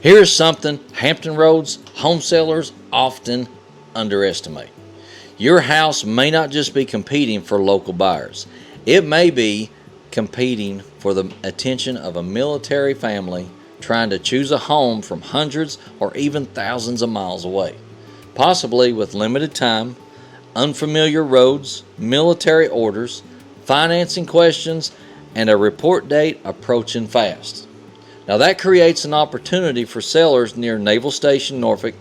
Here's something Hampton Roads home sellers often underestimate. Your house may not just be competing for local buyers. It may be competing for the attention of a military family trying to choose a home from hundreds or even thousands of miles away, possibly with limited time, unfamiliar roads, military orders, financing questions, and a report date approaching fast. Now that creates an opportunity for sellers near Naval Station, Norfolk,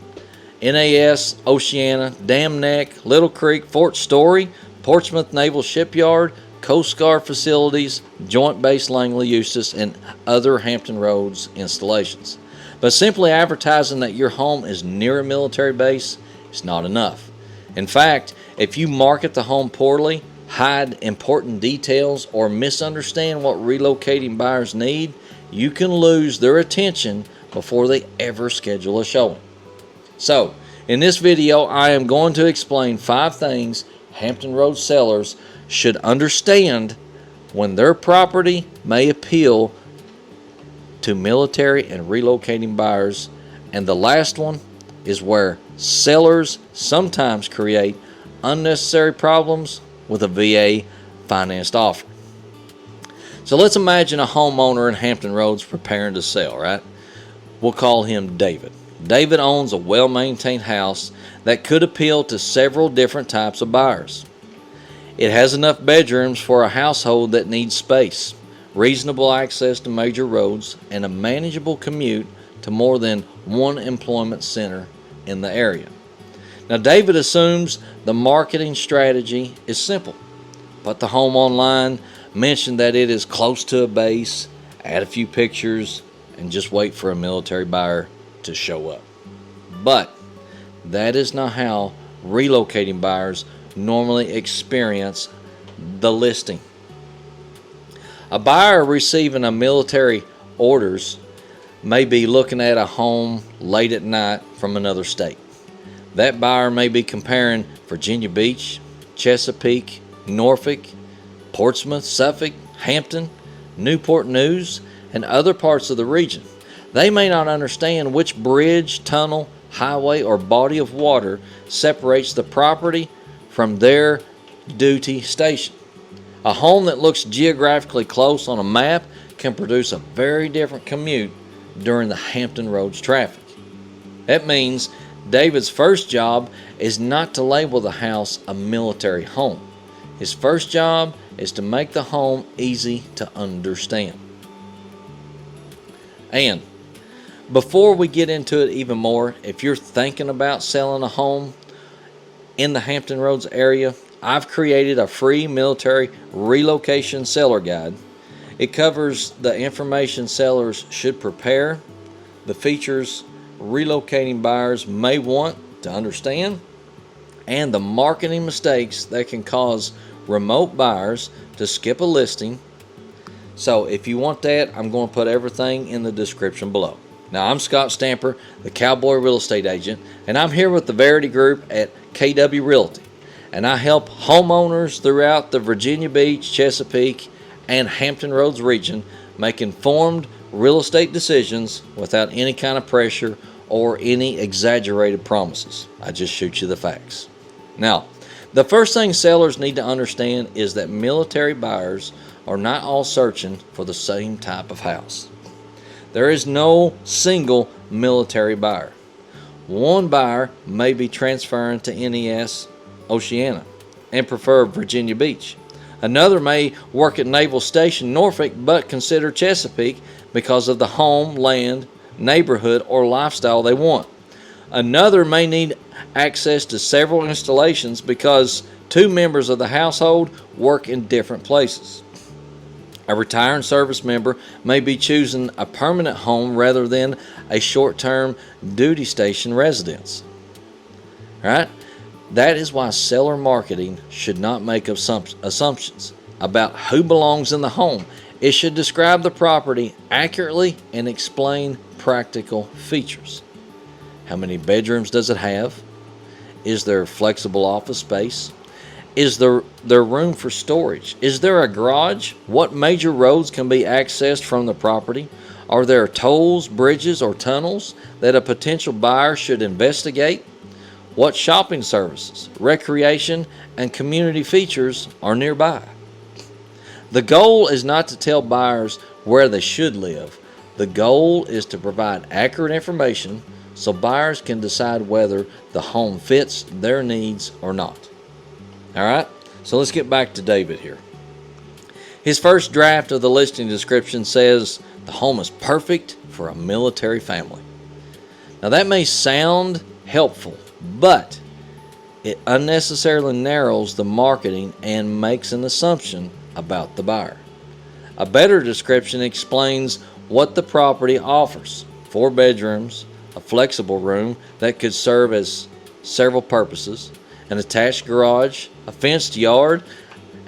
NAS, Oceana, Dam Neck, Little Creek, Fort Story, Portsmouth Naval Shipyard, Coast Guard facilities, Joint Base Langley Eustis, and other Hampton Roads installations. But simply advertising that your home is near a military base is not enough. In fact, if you market the home poorly, hide important details, or misunderstand what relocating buyers need, you can lose their attention before they ever schedule a showing. So, in this video, I am going to explain 5 things Hampton Roads sellers should understand when their property may appeal to military and relocating buyers. And the last one is where sellers sometimes create unnecessary problems with a VA financed offer. So let's imagine a homeowner in Hampton Roads preparing to sell, right? We'll call him David. David owns a well-maintained house that could appeal to several different types of buyers. It has enough bedrooms for a household that needs space, reasonable access to major roads, and a manageable commute to more than one employment center in the area. Now, David assumes the marketing strategy is simple. Put the home online, mention that it is close to a base, add a few pictures, and just wait for a military buyer to show up. But that is not how relocating buyers normally experience the listing. A buyer receiving a military orders may be looking at a home late at night from another state. That buyer may be comparing Virginia Beach, Chesapeake, Norfolk, Portsmouth, Suffolk, Hampton, Newport News, and other parts of the region. They may not understand which bridge, tunnel, highway, or body of water separates the property from their duty station. A home that looks geographically close on a map can produce a very different commute during the Hampton Roads traffic. That means David's first job is not to label the house a military home. His first job is to make the home easy to understand. And before we get into it even more, if you're thinking about selling a home in the Hampton Roads area, I've created a free military relocation seller guide. It covers the information sellers should prepare, the features relocating buyers may want to understand, and the marketing mistakes that can cause remote buyers to skip a listing. So if you want that, I'm going to put everything in the description below. Now, I'm Scott Stamper, the Cowboy Real Estate Agent, and I'm here with the Verity Group at KW Realty. And I help homeowners throughout the Virginia Beach, Chesapeake, and Hampton Roads region make informed real estate decisions without any kind of pressure or any exaggerated promises. I just shoot you the facts. Now, the first thing sellers need to understand is that military buyers are not all searching for the same type of house. There is no single military buyer. One buyer may be transferring to NES, Oceana, and prefer Virginia Beach. Another may work at Naval Station, Norfolk, but consider Chesapeake because of the home, land, neighborhood, or lifestyle they want. Another may need access to several installations because 2 members of the household work in different places. A retiring service member may be choosing a permanent home rather than a short-term duty station residence. Right? That is why seller marketing should not make assumptions about who belongs in the home. It should describe the property accurately and explain practical features. How many bedrooms does it have? Is there flexible office space? Is there room for storage? Is there a garage? What major roads can be accessed from the property? Are there tolls, bridges, or tunnels that a potential buyer should investigate? What shopping services, recreation, and community features are nearby? The goal is not to tell buyers where they should live. The goal is to provide accurate information so buyers can decide whether the home fits their needs or not. All right, so let's get back to David here. His first draft of the listing description says the home is perfect for a military family. Now that may sound helpful, but it unnecessarily narrows the marketing and makes an assumption about the buyer. A better description explains what the property offers: 4 bedrooms, a flexible room that could serve as several purposes, an attached garage, a fenced yard,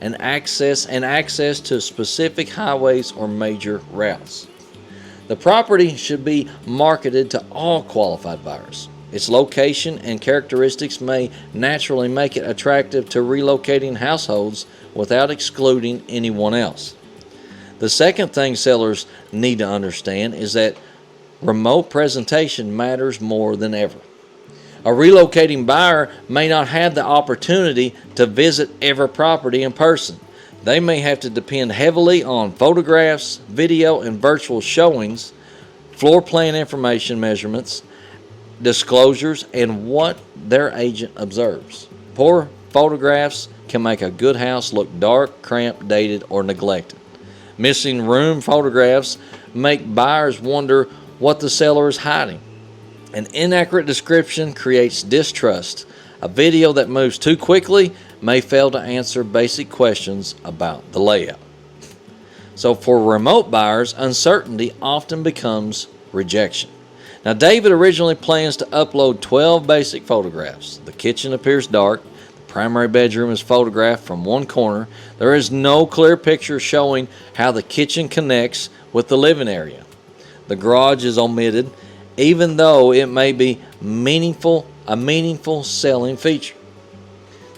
and access to specific highways or major routes. The property should be marketed to all qualified buyers. Its location and characteristics may naturally make it attractive to relocating households without excluding anyone else. The second thing sellers need to understand is that remote presentation matters more than ever. A relocating buyer may not have the opportunity to visit every property in person. They may have to depend heavily on photographs, video, and virtual showings, floor plan information measurements, disclosures, and what their agent observes. Poor photographs can make a good house look dark, cramped, dated, or neglected. Missing room photographs make buyers wonder what the seller is hiding. An inaccurate description creates distrust. A video that moves too quickly may fail to answer basic questions about the layout. So for remote buyers, uncertainty often becomes rejection. Now, David originally plans to upload 12 basic photographs. The kitchen appears dark. The primary bedroom is photographed from one corner. There is no clear picture showing how the kitchen connects with the living area. The garage is omitted, even though it may be a meaningful selling feature.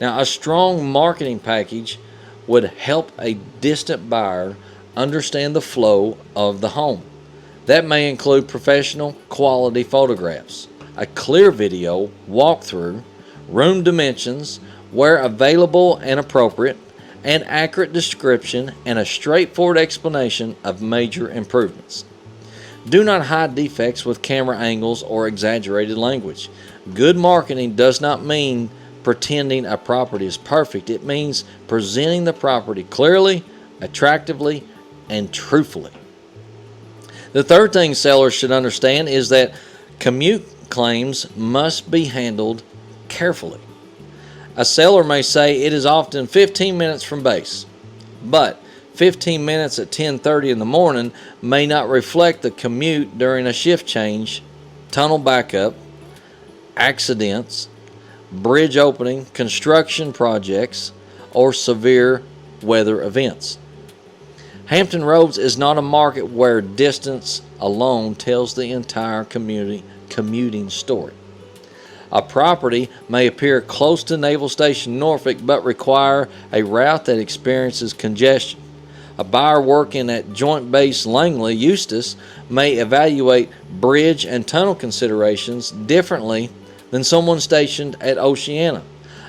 Now, a strong marketing package would help a distant buyer understand the flow of the home. That may include professional quality photographs, a clear video walkthrough, room dimensions where available and appropriate, an accurate description, and a straightforward explanation of major improvements. Do not hide defects with camera angles or exaggerated language. Good marketing does not mean pretending a property is perfect. It means presenting the property clearly, attractively, and truthfully. The third thing sellers should understand is that commute claims must be handled carefully. A seller may say it is often 15 minutes from base, but 15 minutes at 10:30 in the morning may not reflect the commute during a shift change, tunnel backup, accidents, bridge opening, construction projects, or severe weather events. Hampton Roads is not a market where distance alone tells the entire commuting story. A property may appear close to Naval Station Norfolk but require a route that experiences congestion. A buyer working at Joint Base Langley, Eustis, may evaluate bridge and tunnel considerations differently than someone stationed at Oceana.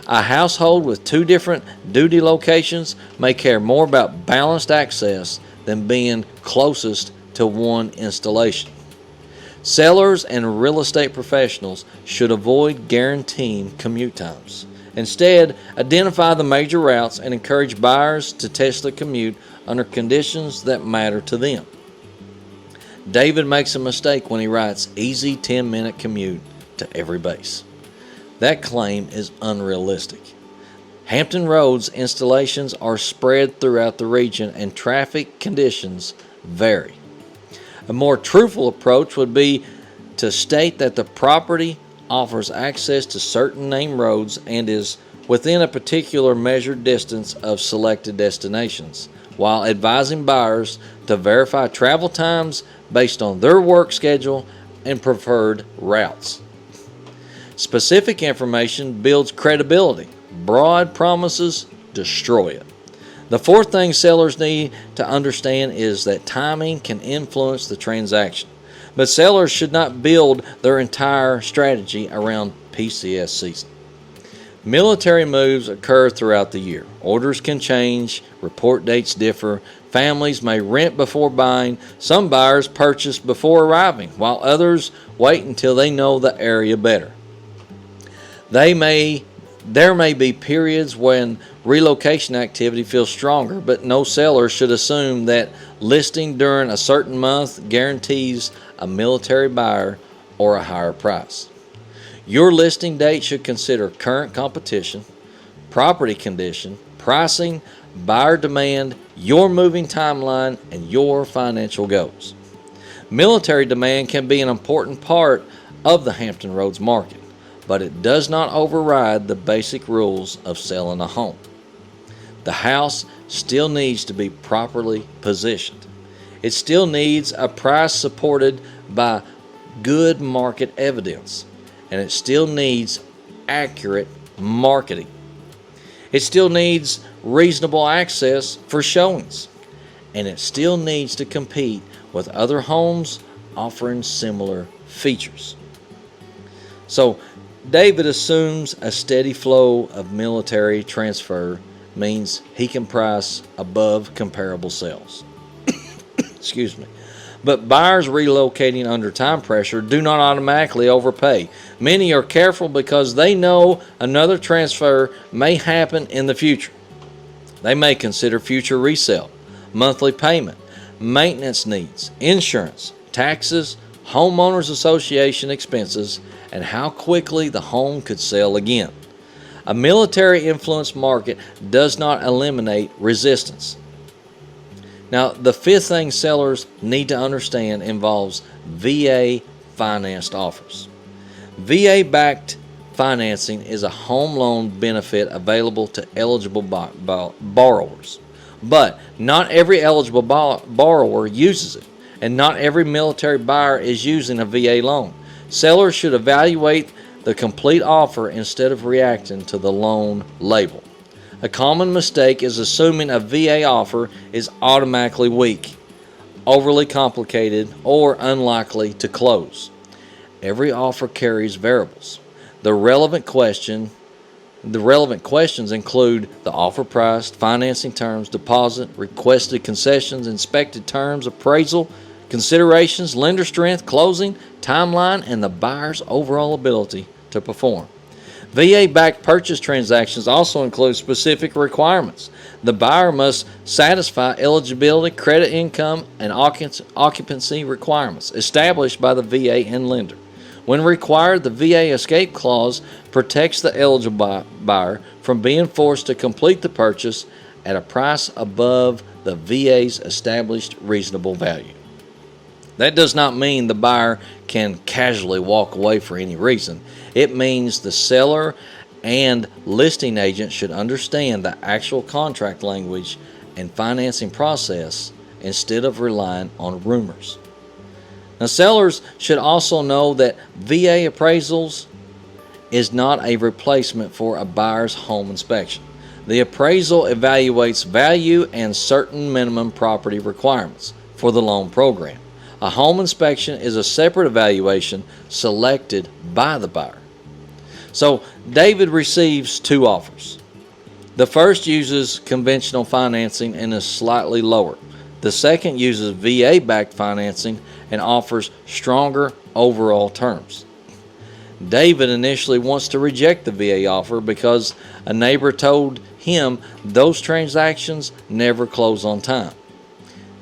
A household with 2 different duty locations may care more about balanced access than being closest to one installation. Sellers and real estate professionals should avoid guaranteeing commute times. Instead, identify the major routes and encourage buyers to test the commute under conditions that matter to them. David makes a mistake when he writes easy 10-minute commute to every base. That claim is unrealistic. Hampton Roads installations are spread throughout the region and traffic conditions vary. A more truthful approach would be to state that the property offers access to certain named roads and is within a particular measured distance of selected destinations, while advising buyers to verify travel times based on their work schedule and preferred routes. Specific information builds credibility. Broad promises destroy it. The fourth thing sellers need to understand is that timing can influence the transaction, but sellers should not build their entire strategy around PCS season. Military moves occur throughout the year. Orders can change, report dates differ, families may rent before buying, some buyers purchase before arriving, while others wait until they know the area better. There may be periods when relocation activity feels stronger, but no seller should assume that listing during a certain month guarantees a military buyer or a higher price. Your listing date should consider current competition, property condition, pricing, buyer demand, your moving timeline, and your financial goals. Military demand can be an important part of the Hampton Roads market, but it does not override the basic rules of selling a home. The house still needs to be properly positioned. It still needs a price supported by good market evidence, and it still needs accurate marketing. It still needs reasonable access for showings, and it still needs to compete with other homes offering similar features. So, David assumes a steady flow of military transfer means he can price above comparable sales. Excuse me. But buyers relocating under time pressure do not automatically overpay. Many are careful because they know another transfer may happen in the future. They may consider future resale, monthly payment, maintenance needs, insurance, taxes, homeowners association expenses, and how quickly the home could sell again. A military influence market does not eliminate resistance. Now, the fifth thing sellers need to understand involves VA financed offers. VA-backed financing is a home loan benefit available to eligible borrowers. But not every eligible borrower uses it, and not every military buyer is using a VA loan. Sellers should evaluate the complete offer instead of reacting to the loan label. A common mistake is assuming a VA offer is automatically weak, overly complicated, or unlikely to close. Every offer carries variables. The relevant questions include the offer price, financing terms, deposit, requested concessions, inspected terms, appraisal, considerations, lender strength, closing, timeline, and the buyer's overall ability to perform. VA-backed purchase transactions also include specific requirements. The buyer must satisfy eligibility, credit, income, and occupancy requirements established by the VA and lender. When required, the VA escape clause protects the eligible buyer from being forced to complete the purchase at a price above the VA's established reasonable value. That does not mean the buyer can casually walk away for any reason. It means the seller and listing agent should understand the actual contract language and financing process instead of relying on rumors. Now, sellers should also know that VA appraisals is not a replacement for a buyer's home inspection. The appraisal evaluates value and certain minimum property requirements for the loan program. A home inspection is a separate evaluation selected by the buyer. So, David receives two offers. The first uses conventional financing and is slightly lower. The second uses VA-backed financing and offers stronger overall terms. David initially wants to reject the VA offer because a neighbor told him those transactions never close on time.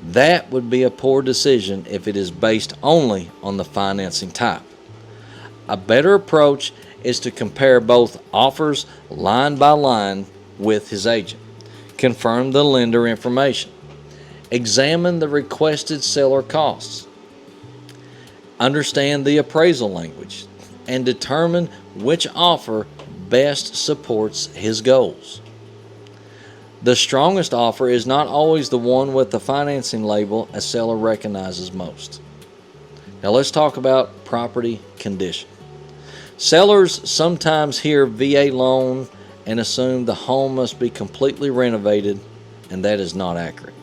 That would be a poor decision if it is based only on the financing type. A better approach is to compare both offers line by line with his agent. Confirm the lender information. Examine the requested seller costs. Understand the appraisal language and determine which offer best supports his goals. The strongest offer is not always the one with the financing label a seller recognizes most. Now let's talk about property condition. Sellers sometimes hear VA loan and assume the home must be completely renovated and that is not accurate.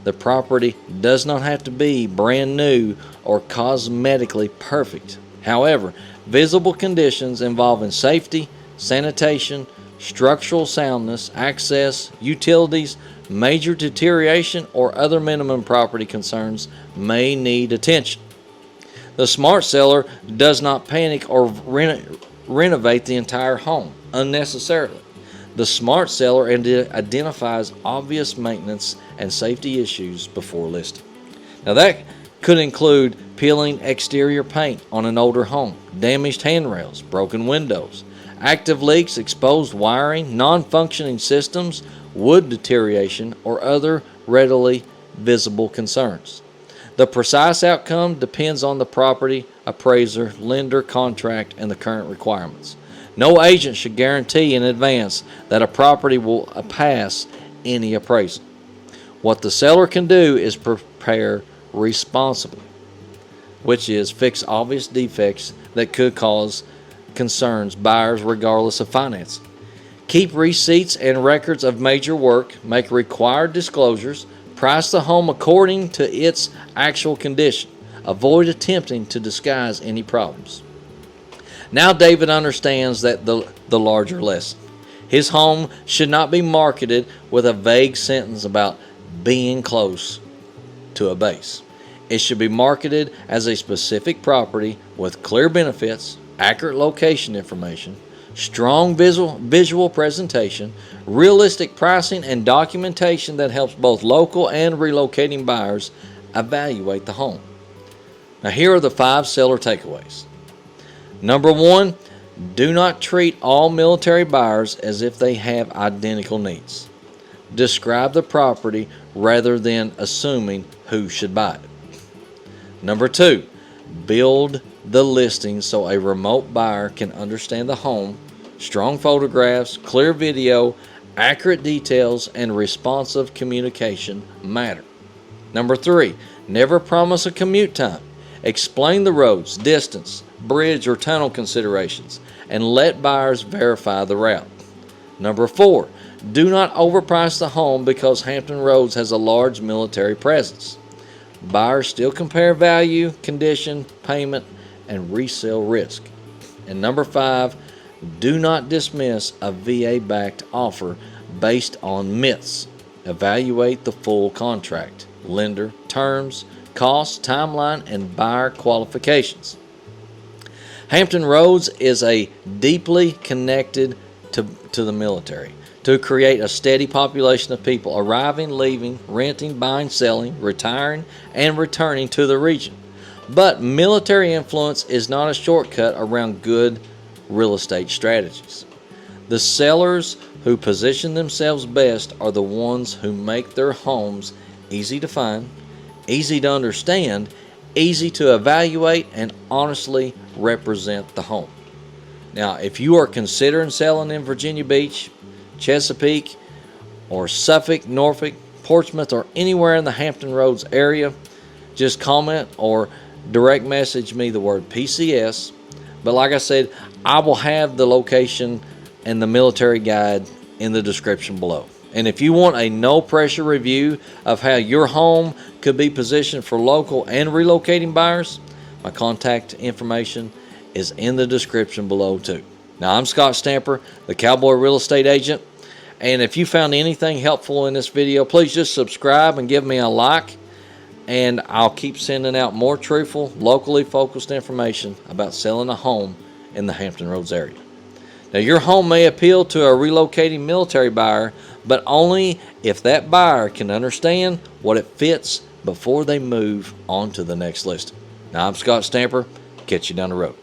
The property does not have to be brand new or cosmetically perfect. However, visible conditions involving safety, sanitation, structural soundness, access, utilities, major deterioration, or other minimum property concerns may need attention. The smart seller does not panic or renovate the entire home unnecessarily. The smart seller identifies obvious maintenance and safety issues before listing. Now that could include peeling exterior paint on an older home, damaged handrails, broken windows, active leaks, exposed wiring, non-functioning systems, wood deterioration, or other readily visible concerns. The precise outcome depends on the property, appraiser, lender, contract, and the current requirements. No agent should guarantee in advance that a property will pass any appraisal. What the seller can do is prepare responsibly, which is fix obvious defects that could cause concerns buyers regardless of financing. Keep receipts and records of major work, make required disclosures, price the home according to its actual condition. Avoid attempting to disguise any problems. Now David understands that the larger lesson. His home should not be marketed with a vague sentence about being close to a base. It should be marketed as a specific property with clear benefits, accurate location information, strong visual presentation, realistic pricing, and documentation that helps both local and relocating buyers evaluate the home. Now here are the 5 seller takeaways. Number 1, do not treat all military buyers as if they have identical needs. Describe the property rather than assuming who should buy it. Number 2, build the listing so a remote buyer can understand the home. Strong photographs, clear video, accurate details, and responsive communication matter. Number 3, never promise a commute time. Explain the roads, distance, bridge or tunnel considerations, and let buyers verify the route. Number 4, do not overprice the home because Hampton Roads has a large military presence. Buyers still compare value, condition, payment, and resale risk. And number 5, do not dismiss a VA-backed offer based on myths. Evaluate the full contract, lender, terms, costs, timeline, and buyer qualifications. Hampton Roads is a deeply connected to the military to create a steady population of people arriving, leaving, renting, buying, selling, retiring, and returning to the region. But military influence is not a shortcut around good real estate strategies. The sellers who position themselves best are the ones who make their homes easy to find, easy to understand, easy to evaluate, and honestly represent the home. Now, if you are considering selling in Virginia Beach, Chesapeake, or Suffolk, Norfolk, Portsmouth, or anywhere in the Hampton Roads area, just comment or direct message me the word PCS. But like I said, I will have the location and the military guide in the description below. And if you want a no-pressure review of how your home could be positioned for local and relocating buyers, my contact information is in the description below too. Now, I'm Scott Stamper, the Cowboy Real Estate Agent. And if you found anything helpful in this video, please just subscribe and give me a like. And I'll keep sending out more truthful, locally focused information about selling a home in the Hampton Roads area. Now, your home may appeal to a relocating military buyer, but only if that buyer can understand what it fits before they move on to the next listing. Now, I'm Scott Stamper. Catch you down the road.